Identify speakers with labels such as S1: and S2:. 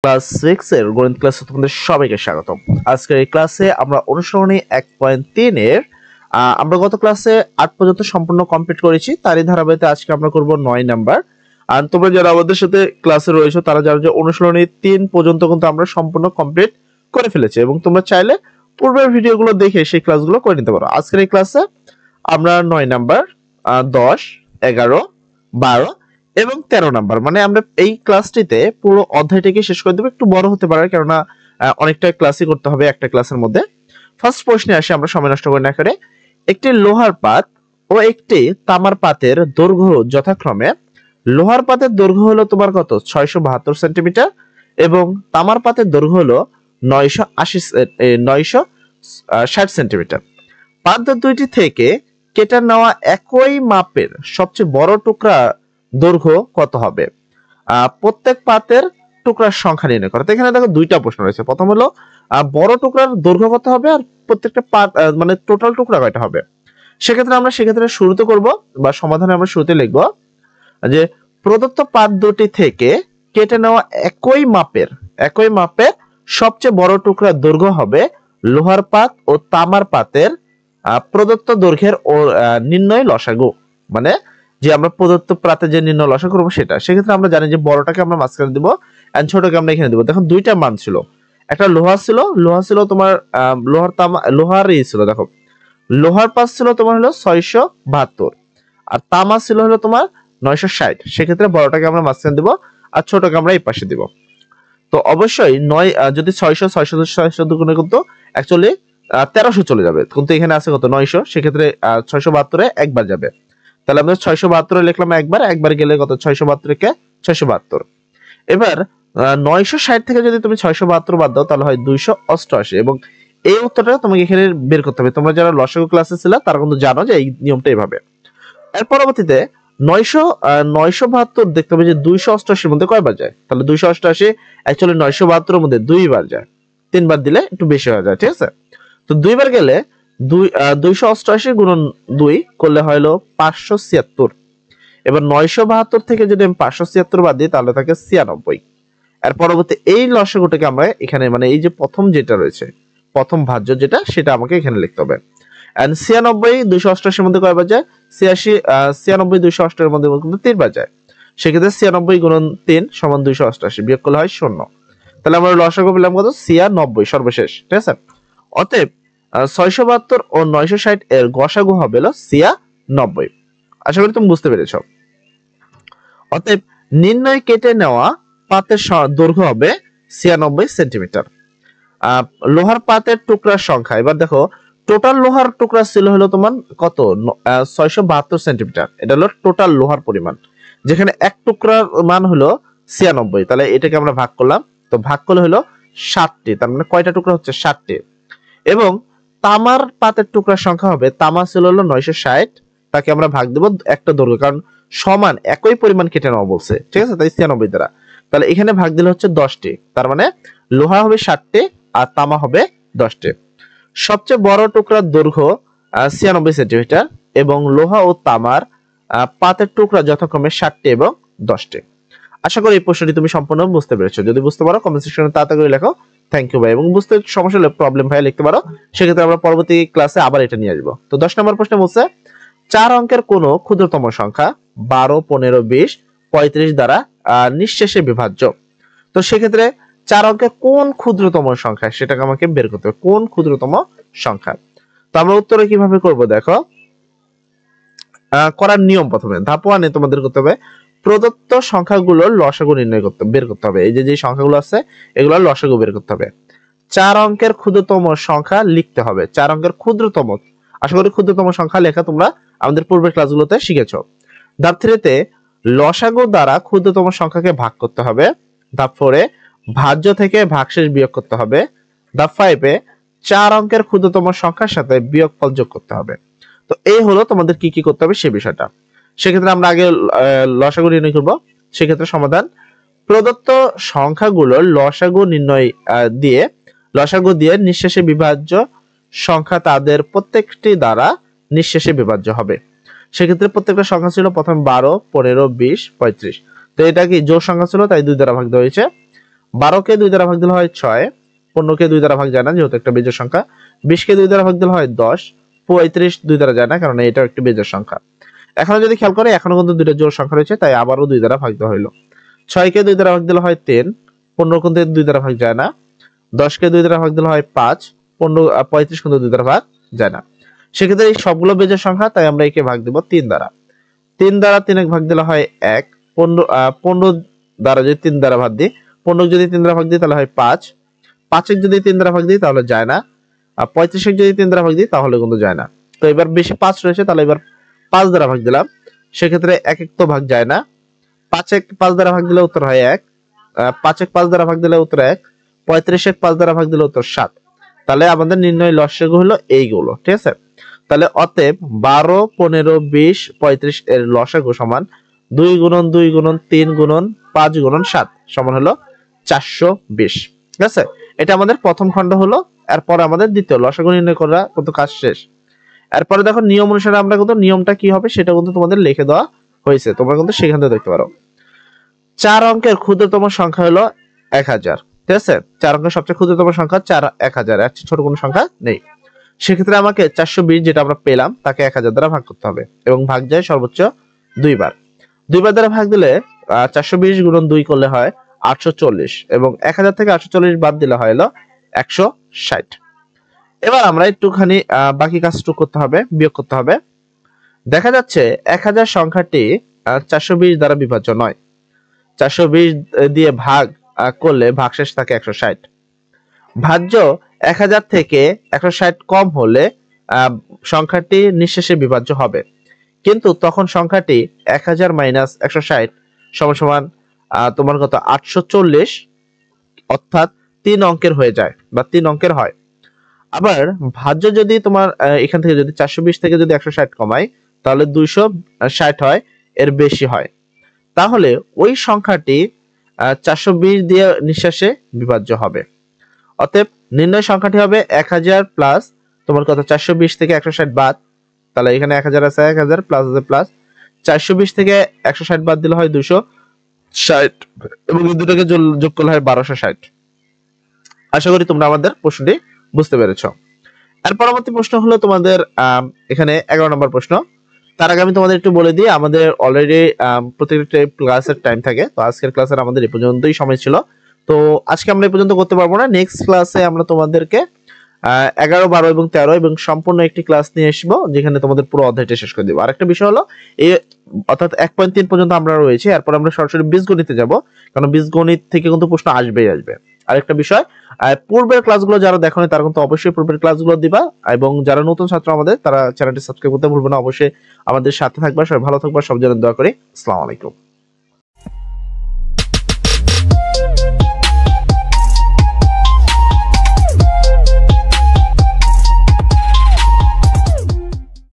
S1: Class 6 এর গণিত ক্লাসে তোমাদের সবাইকে স্বাগতম। আজকের এই ক্লাসে আমরা অনুসরণী 1.3 এর আমরা গত ক্লাসে 8 পর্যন্ত সম্পূর্ণ কমপ্লিট করেছি। তারই ধারাবাহিকতা আজকে আমরা করব 9 নাম্বার। আর তোমরা যারা আমাদের সাথে ক্লাসে রয়েছো তারা জানো যে অনুসরণী 3 পর্যন্ত কিন্তু আমরা সম্পূর্ণ কমপ্লিট করে ফেলেছি এবং তোমরা চাইলে পূর্বের ভিডিওগুলো দেখে সেই ক্লাসগুলো করে নিতে পারো। আজকের এই ক্লাসে আমরা 9 নাম্বার, 10, 11, 12 এবং 13 নাম্বার মানে আমরা এই ক্লাসটিতে পুরো অধ্যায়টিকে শেষ করে দেব। একটু বড় হতে পারে কারণ অনেকটা ক্লাসই করতে হবে একটা ক্লাসের মধ্যে। ফার্স্ট প্রশ্নে আসি, আমরা সময় নষ্ট করে না করে। একটি লোহার পাত ও একটি তামার পাতের দৈর্ঘ্য যথাক্রমে, লোহার পাতের দৈর্ঘ্য হলো তোমার কত 672 সেন্টিমিটার এবং তামার পাতের দৈর্ঘ্য হলো 960 সেন্টিমিটার। পাত দুইটি থেকে কেটে নেওয়া একই মাপের সবচেয়ে বড় টুকরা দৈর্ঘ্য কত হবে? প্রত্যেক পাতের টুকরার সংখ্যা নির্ণয় করো। তো এখানে দেখো দুইটা প্রশ্ন রয়েছে। প্রথম হলো বড় টুকরার দৈর্ঘ্য কত হবে আর প্রত্যেকটা পাত মানে টোটাল টুকরা কয়টা হবে। সেক্ষেত্রে শুরুতে করব বা সমাধানে আমরা শুরুতে লিখব যে প্রদত্ত পাত দুটি থেকে কেটে নেওয়া একই মাপের সবচেয়ে বড় টুকরার দৈর্ঘ্য হবে লোহার পাত ও তামার পাতের প্রদত্ত দৈর্ঘ্যের নির্ণয় লসাগু। মানে যে আমরা প্রদত্ত পাতে যে নির্ণয় লসাগু করবো সেটা। সেক্ষেত্রে আমরা জানি যে বড়টাকে আমরা মাঝখানে দিব এন্ড ছোটকে আমরা এখানে দিব। দেখো দুইটা মান ছিল, একটা লোহা ছিল তোমার লোহারই ছিল। দেখো লোহার পাত ছিল তোমার হলো 672 আর তামা ছিল হলো তোমার 960। সেক্ষেত্রে বড়টাকে আমরা মাঝখানে দিব আর ছোটকে আমরা এই পাশে দিব। তো অবশ্যই 9 যদি 600 দুগুণে কিন্তু অ্যাকচুয়ালি 1300 চলে যাবে, কিন্তু এখানে আছে কত 900। সেক্ষেত্রে 672 এ একবার যাবে। তাহলে আমরা 672 লিখলাম একবার গেলে কত 672 কে 672। এবার 960 থেকে যদি তুমি 672 বাদ দাও তাহলে হয় 288 এবং এই উত্তরটা তোমাকে এখানে বের করতে হবে। তোমরা যারা লসাগু ক্লাসে ছিল তারা কিন্তু জানো যে এই নিয়মটা এইভাবে। এর পরবর্তীতে 972 দেখতে হবে যে 288 এর মধ্যে কয়বার যায়। তাহলে 288 অ্যাকচুয়ালি 972 এর মধ্যে দুইবার যায়, তিনবার দিলে একটু বেশি হয়ে যায়, ঠিক আছে। তো দুইবার গেলে 288 গুণন 2 করলে হলো 576। এবার 972 থেকে যদি আমি 576 বাদ দিই তাহলে থাকে 96। এর পরবর্তী এই লসাগুটাকে আমরা এখানে মানে এই যে প্রথম যেটা রয়েছে প্রথম ভাজ্য যেটা সেটা আমাকে এখানে লিখতে হবে। এন্ড 96 288 এর মধ্যে কয়বার যায়? 96 288 এর মধ্যে কিন্তু 3 বার যায়। সেক্ষেত্রে 96 গুণন 3 সমান 288, বিয়োগ করলে হয় 0। তাহলে আমরা লসাগু পেলাম কত 96 সর্বশেষ, ঠিক আছে। অতএব 672 ও 960 এর গসাগু হবে হলো 96। আশা করি তুমি বুঝতে পেরেছো। অতএব নির্ণয় কেটে নেওয়া পাতের দৈর্ঘ্য হবে 96 সেন্টিমিটার। লোহার পাতের টুকরার সংখ্যা, এবার দেখো টোটাল লোহার টুকরা ছিল হলো তোমার কত 672 সেন্টিমিটার। এটা হলো টোটাল লোহার পরিমাণ, যেখানে এক টুকরার মান হলো 96। তাহলে এটাকে আমরা ভাগ করলাম, তো ভাগ করলে হলো 60টি, তার মানে কয়টা টুকরা হচ্ছে 60টি। এবং তামার পাতের টুকরার সংখ্যা হবে, তামা ছিল হলো 960, তাকে আমরা ভাগ দেব একটা দৈর্ঘ্য, কারণ সমান একই পরিমাণ কেটে নেওয়া বলছে, ঠিক আছে, তাই 96 দ্বারা। তাহলে এখানে ভাগ দিলে হচ্ছে 10টি, তার মানে লোহা হবে 60টি আর তামা হবে 10টি। সবচেয়ে বড় টুকরার দৈর্ঘ্য 96 সেন্টিমিটার এবং লোহা ও তামার পাতের টুকরা যথাক্রমে 60টি এবং 10টি। আশা করি এই প্রশ্নটি তুমি সম্পূর্ণ বুঝতে পেরেছো। যদি বুঝতে পারো কমেন্ট সেকশনে তাড়াতাড়ি লেখো থ্যাংক ইউ ভাই, এবং বুঝতে সমস্যা হলে প্রবলেম ভাই লিখতে পারো। সেক্ষেত্রে আমরা পরবর্তী ক্লাসে আবার এটা নিয়ে আসবো। তো 10 নম্বর প্রশ্ন বলছে 4 অঙ্কের কোন ক্ষুদ্রতম সংখ্যা 12, 15, 20, 35 দ্বারা নিঃশেষে বিভাজ্য। তো সেক্ষেত্রে 4 অঙ্কের কোন ক্ষুদ্রতম সংখ্যা সেটাকে আমাকে বের করতে হবে, কোন ক্ষুদ্রতম সংখ্যা। তো আমরা উত্তরে কিভাবে করব দেখো, করার নিয়ম প্রথমে ধাপ 1 এ তোমাদের করতে হবে প্রদত্ত সংখ্যাগুলোর লসাগু নির্ণয় বের করতে হবে। এই যে সংখ্যাগুলো আছে এগুলোর লসাগু বের করতে হবে। 4 অঙ্কের ক্ষুদ্রতম সংখ্যা লিখতে হবে। 4 অঙ্কের ক্ষুদ্রতম, আশা করি ক্ষুদ্রতম সংখ্যা লেখা তোমরা আমাদের পূর্বের ক্লাসগুলোতে শিখেছো। ধাপ 3 তে লসাগু দ্বারা ক্ষুদ্রতম সংখ্যাকে ভাগ করতে হবে। ধাপ 4 এ ভাজ্য থেকে ভাগশেষ বিয়োগ করতে হবে। ধাপ 5 এ 4 অঙ্কের ক্ষুদ্রতম সংখ্যার সাথে বিয়োগফল যোগ করতে হবে। তো এই হলো তোমাদের কি কি করতে হবে সেই বিষয়টা। সেক্ষেত্রে আমরা আগে লসাগু নির্ণয় করব। সেক্ষেত্রে সমাধান প্রদত্ত সংখ্যাগুলোর লসাগু দিয়ে নিঃশেষে বিভাজ্য সংখ্যা তাদের প্রত্যেকটি দ্বারা নিঃশেষে বিভাজ্য হবে। সেক্ষেত্রে প্রত্যেকটা সংখ্যা ছিল প্রথমে 12, 15, 20, 35। তো এটা কি জোড় সংখ্যা ছিল তাই 2 দ্বারা ভাগ দেওয়া হয়েছে। 12 কে 2 দ্বারা ভাগ দিলে হয় 6, 15 কে 2 দ্বারা ভাগ যায় না যেহেতু একটা বেজোড় সংখ্যা, 20 কে 2 দ্বারা ভাগ দিলে হয় 10, 35 2 দ্বারা যায় না কারণ এটাও একটা বেজোড় সংখ্যা। এখনো যদি খেয়াল করে এখনো কিন্তু দুইটা জোড় সংখ্যা রয়েছে, তাই আবারও 2 দ্বারা ভাগ দেওয়া হলো। 6 কে 2 দ্বারা ভাগ দিলে হয় 3, 15 কিন্তু 2 দ্বারা ভাগ যায় না, 10 কে 2 দ্বারা ভাগ দিলে হয় 5, 35 কিন্তু 2 দ্বারা ভাগ যায় না। সেক্ষেত্রে এই সবগুলো বেজোড় সংখ্যা, তাই আমরা একে ভাগ দেব 3 দ্বারা। 3 দ্বারা 3 ভাগ দিলে হয় 1, 15 দ্বারা যদি 3 দ্বারা ভাগ দিই, 15 যদি 3 দ্বারা ভাগ দিই তাহলে হয় 5, 5 যদি 3 দ্বারা ভাগ দিই তাহলে যায় না, আর 35 যদি 3 দ্বারা ভাগ দিই তাহলে কিন্তু যায় না। তো এবার বেশি 5 রয়েছে, তাহলে এবার 5 দ্বারা ভাগ দিলাম, সেক্ষেত্রে 1 তো ভাগ যায় না, 5 দ্বারা ভাগ দিলে উত্তর হয় 1, 5 দ্বারা ভাগ দিলে উত্তর 1, 35 5 দ্বারা ভাগ দিলে উত্তর 7। তাহলে আমাদের নির্ণয় লসাগু হলো এইগুলো, ঠিক আছে। তাহলে অতএব 12, 15, 20, 35 এর লসাগু সমান 2 গুণন 2 গুণন 3 গুণন 5 গুণন 7 সমান হলো 420, ঠিক আছে। এটা আমাদের প্রথম খণ্ড হলো। এরপর আমাদের দ্বিতীয় লসাগু নির্ণয় করা কিন্তু কাজ শেষ। এরপরে দেখো নিয়ম অনুসারে আমরা কিন্তু নিয়মটা কি হবে সেটা কিন্তু তোমাদের লিখে দেওয়া হয়েছে, তোমরা কিন্তু সেখান থেকে দেখতে পারো। 4 অঙ্কের ক্ষুদ্রতম সংখ্যা হলো 1000, ঠিক আছে। 4 অঙ্কের সবচেয়ে ক্ষুদ্রতম সংখ্যা 1000, এর চেয়ে ছোট কোনো সংখ্যা নেই। সেক্ষেত্রে আমাকে 420 যেটা আমরা পেলাম তাকে 1000 দ্বারা ভাগ করতে হবে এবং ভাগ যায় সর্বোচ্চ 2 বার। 2 বার দ্বারা ভাগ দিলে 420 গুণন 2 করলে হয় 840 এবং 1000 থেকে 840 বাদ দিলে হয় হলো 160। এবার আমরা একটুখানি বাকি কাজটুকু করতে হবে, বিয়োগ করতে হবে। দেখা যাচ্ছে 1000 সংখ্যাটি 420 দ্বারা বিভাজ্য নয়। 420 দিয়ে ভাগ করলে ভাগশেষ থাকে 160। ভাজ্য 1000 থেকে 160 কম হলে সংখ্যাটি নিঃশেষে বিভাজ্য হবে, কিন্তু তখন সংখ্যাটি 1000 মাইনাস 160 সমান সমান তোমার কত 840, অর্থাৎ 3 অঙ্কের হয়ে যায় বা 3 অঙ্কের হয়। আবার ভাজ্য যদি তোমার এখান থেকে যদি 420 থেকে যদি 160 কমাই তাহলে 260 হয়, এর বেশি হয়। তাহলে ওই সংখ্যাটি 420 দিয়ে নিঃশেষে বিভাজ্য হবে। অতএব নির্ণয় সংখ্যাটি হবে 1000 প্লাস তোমার কত 420 থেকে 160 বাদ, তাহলে এখানে 1000 আছে 1000 প্লাস আছে প্লাস 420 থেকে 160 বাদ দিলে হয় 260 এবং এই দুটোকে যোগ করলে হয় 1260। আশা করি তোমরা আমাদের প্রশ্নটি বুঝতে পেরেছো। এর পরবর্তী প্রশ্ন হলো তোমাদের এখানে 11 নম্বর প্রশ্ন। তার আগে আমি তোমাদের একটু বলে দিই, আমাদের অলরেডি প্রত্যেকটা ক্লাসের টাইম থাকে, তো আজকের ক্লাসের আমাদের এই পর্যন্তই সময় ছিল। তো আজকে আমরা এই পর্যন্ত করতে পারবো না, নেক্সট ক্লাসে আমরা তোমাদেরকে 11, 12 এবং 13 এবং সম্পূর্ণ একটি ক্লাস নিয়ে আসবো যেখানে তোমাদের পুরো অধ্যায়টা শেষ করে দেবো। আরেকটা বিষয় হলো এই অর্থাৎ 1.3 পর্যন্ত আমরা রয়েছি, এরপর আমরা সরাসরি বীজগণিতে যাব, কারণ বীজগণিত থেকে কিন্তু প্রশ্ন আসবেই আসবে। আরেকটা বিষয়, পূর্বের ক্লাসগুলো যারা দেখোনি তারা কিন্তু অবশ্যই পূর্বের ক্লাসগুলো দিবা, এবং যারা নতুন ছাত্র আমাদের তারা চ্যানেলটি সাবস্ক্রাইব করতে ভুলবে না। অবশ্যই আমাদের সাথে থাকবা, সবাই ভালো থাকবা, সব জন্য দোয়া করি। আসসালামু আলাইকুম।